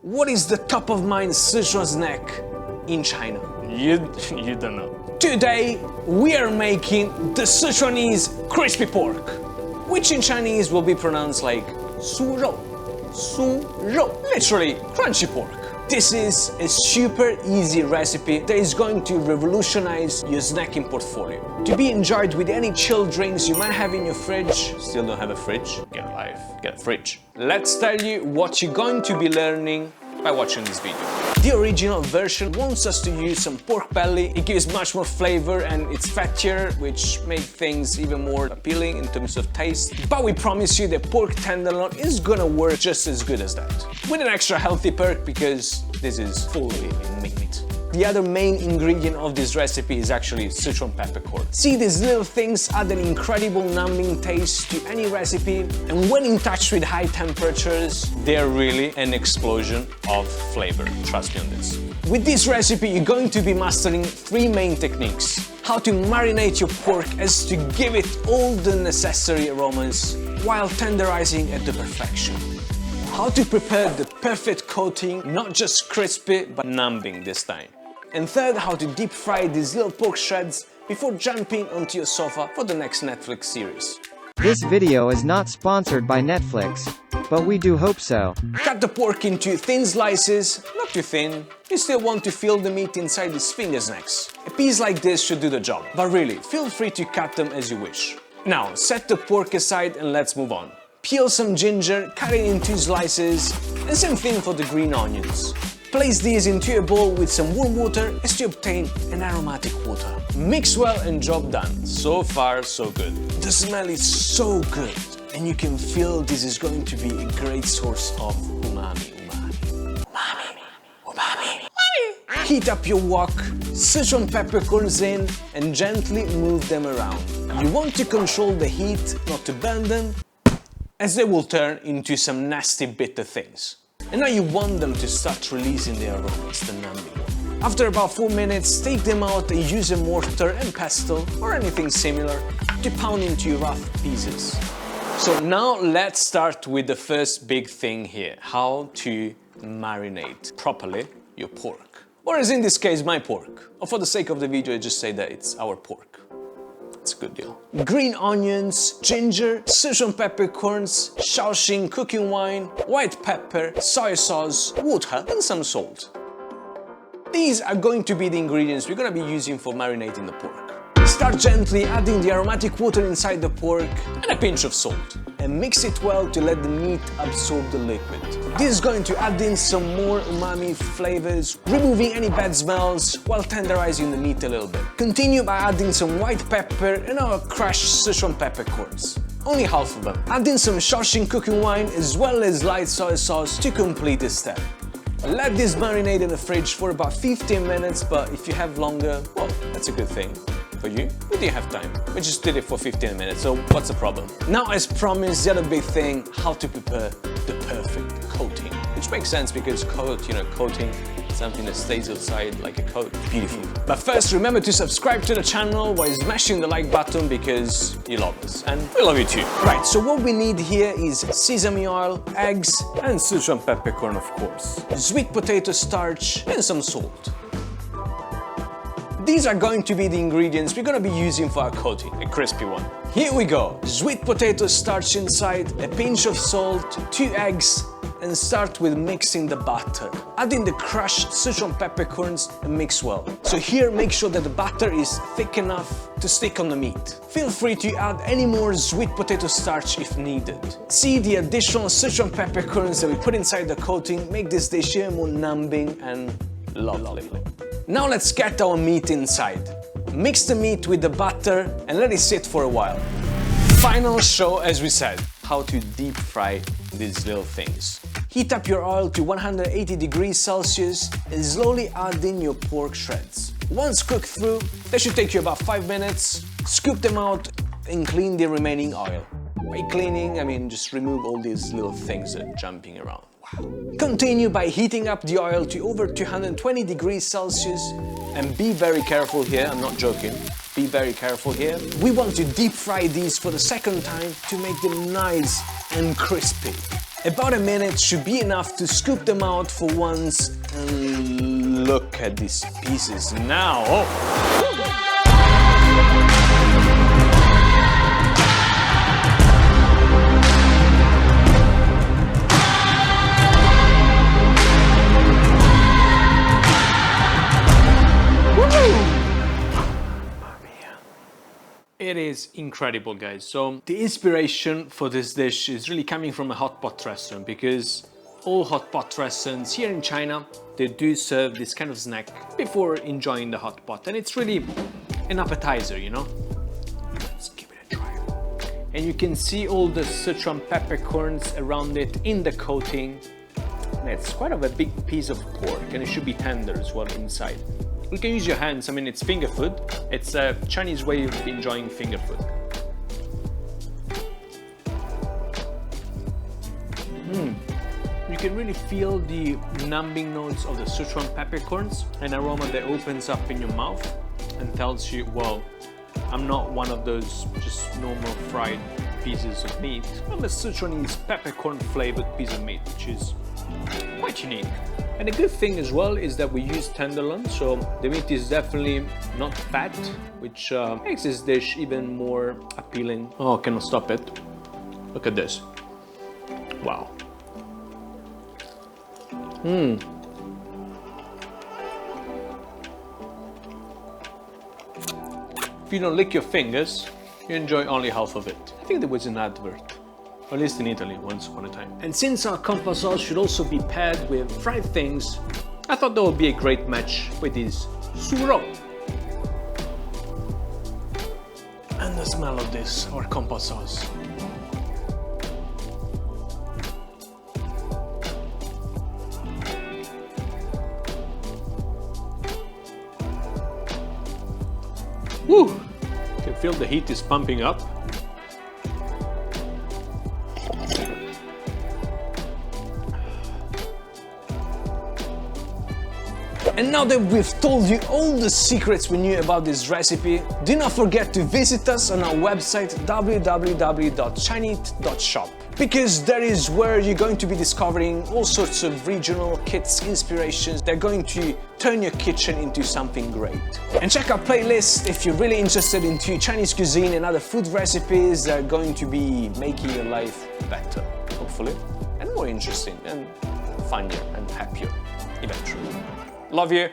What is the top of mind Sichuan snack in China? You don't know. Today we are making the Sichuanese crispy pork, which in Chinese will be pronounced like su rou, literally crunchy pork. This is a super easy recipe that is going to revolutionize your snacking portfolio. To be enjoyed with any chilled drinks you might have in your fridge. Still don't have a fridge? Get a life, get a fridge. Let's tell you what you're going to be learning by watching this video. The original version wants us to use some pork belly. It gives much more flavor and it's fattier, which makes things even more appealing in terms of taste. But we promise you that pork tenderloin is gonna work just as good as that. With an extra healthy perk because this is fully meat. The other main ingredient of this recipe is actually Sichuan pepper corn. See, these little things add an incredible numbing taste to any recipe, and when in touch with high temperatures, they're really an explosion of flavor. Trust me on this. With this recipe, you're going to be mastering 3 main techniques. How to marinate your pork as to give it all the necessary aromas while tenderizing at the perfection. How to prepare the perfect coating, not just crispy, but numbing this time. And third, how to deep fry these little pork shreds before jumping onto your sofa for the next Netflix series. This video is not sponsored by Netflix, but we do hope so. Cut the pork into thin slices, not too thin. You still want to feel the meat inside these finger snacks. A piece like this should do the job, but really, feel free to cut them as you wish. Now, set the pork aside and let's move on. Peel some ginger, cut it into slices, and same thing for the green onions. Place these into a bowl with some warm water as to obtain an aromatic water. Mix well and job done. So far, so good. The smell is so good, and you can feel this is going to be a great source of umami. Heat up your wok, Sichuan peppercorns in, and gently move them around. You want to control the heat, not to burn them, as they will turn into some nasty bitter things. And now you want them to start releasing their aromas, the numbing. After about 4 minutes, take them out and use a mortar and pestle or anything similar to pound into rough pieces. So now let's start with the first big thing here, how to marinate properly your pork. Or as in this case, my pork. Or for the sake of the video, I just say that it's our pork. It's a good deal. Green onions, ginger, Sichuan peppercorns, Shaoxing cooking wine, white pepper, soy sauce, water and some salt. These are going to be the ingredients we're going to be using for marinating the pork. Start gently adding the aromatic water inside the pork and a pinch of salt. And mix it well to let the meat absorb the liquid. This is going to add in some more umami flavors, removing any bad smells while tenderizing the meat a little bit. Continue by adding some white pepper and our crushed Sichuan peppercorns. Only half of them. Add in some Shaoxing cooking wine as well as light soy sauce to complete this step. Let this marinate in the fridge for about 15 minutes, but if you have longer, well, that's a good thing. For you, we didn't have time. We just did it for 15 minutes, so what's the problem? Now, as promised, the other big thing, how to prepare the perfect coating. Which makes sense because coating is something that stays outside like a coat. Beautiful. But first, remember to subscribe to the channel while smashing the like button because you love us and we love you too. Right, so what we need here is sesame oil, eggs, and Sichuan peppercorn, of course. Sweet potato starch and some salt. These are going to be the ingredients we're going to be using for our coating, a crispy one. Here we go. Sweet potato starch inside, a pinch of salt, 2 eggs, and start with mixing the batter. Add in the crushed Sichuan peppercorns and mix well. So here, make sure that the batter is thick enough to stick on the meat. Feel free to add any more sweet potato starch if needed. See, the additional Sichuan peppercorns that we put inside the coating make this dish even more numbing and lovely. Now let's get our meat inside. Mix the meat with the butter and let it sit for a while. Final show, as we said, how to deep fry these little things. Heat up your oil to 180 degrees Celsius and slowly add in your pork shreds. Once cooked through, that should take you about 5 minutes. Scoop them out and clean the remaining oil. By cleaning, I mean just remove all these little things that are jumping around. Continue by heating up the oil to over 220 degrees Celsius and be very careful here, I'm not joking, be very careful here. We want to deep fry these for the second time to make them nice and crispy. About a minute should be enough to scoop them out for once, and look at these pieces now. It is incredible, guys. So the inspiration for this dish is really coming from a hot pot restaurant, because all hot pot restaurants here in China, they do serve this kind of snack before enjoying the hot pot, and it's really an appetizer, you know. Let's give it a try. And you can see all the Sichuan peppercorns around it in the coating. And it's quite of a big piece of pork, and it should be tender as well inside. You can use your hands, I mean, it's finger food. It's a Chinese way of enjoying finger food. You can really feel the numbing notes of the Sichuan peppercorns, an aroma that opens up in your mouth and tells you, well, I'm not one of those just normal fried pieces of meat. I'm a Sichuanese peppercorn flavored piece of meat, which is quite unique. And the good thing as well is that we use tenderloin, so the meat is definitely not fat, which makes this dish even more appealing. Oh, cannot stop it. Look at this. Wow. If you don't lick your fingers, you enjoy only half of it. I think there was an advert. Or at least in Italy, once upon a time. And since our compote sauce should also be paired with fried things, I thought that would be a great match with this suro. And the smell of this, our compote sauce. Woo! You can feel the heat is pumping up. And now that we've told you all the secrets we knew about this recipe, do not forget to visit us on our website www.ChinEAT.shop, because that is where you're going to be discovering all sorts of regional kits, inspirations that are going to turn your kitchen into something great. And check our playlist if you're really interested into Chinese cuisine and other food recipes that are going to be making your life better, hopefully, and more interesting and funnier and happier eventually. Love you.